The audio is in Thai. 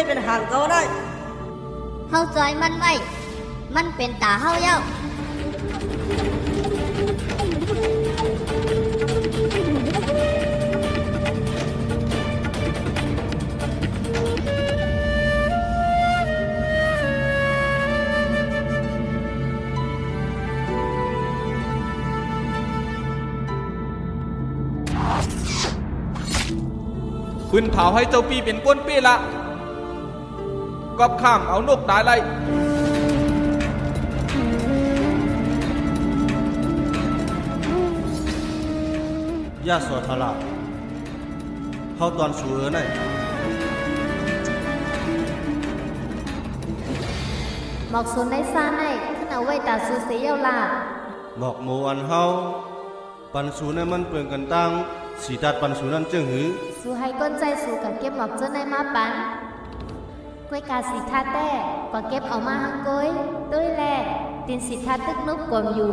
ได้เป็นห่างเก่าได้เฮาจอยมันไว้มันเป็นตาเฮาเย้าขึ้นเผาให้เจ้าปีเป็นก้นปีละกอบข้ามเอานกตายไล่ย่าสวทละเขาตอนสูเออไนหมอกซุนได้ซ่าในขึ้นเอาไว้ตาซูเสียวล่ะหมอกโมอันเฮาปันสูในมันเปลืองกันตั้งสีตัดปันสูนั่นจึงหือสู้ให้ก้นใจสู้กับเก็บหมอกเจ้าในมาปันกล้วยกาสีทาแต่กว่าเก็บเอามาหังก้อยตุ้ยแลตินสีทาตึกนุกกวมอยู่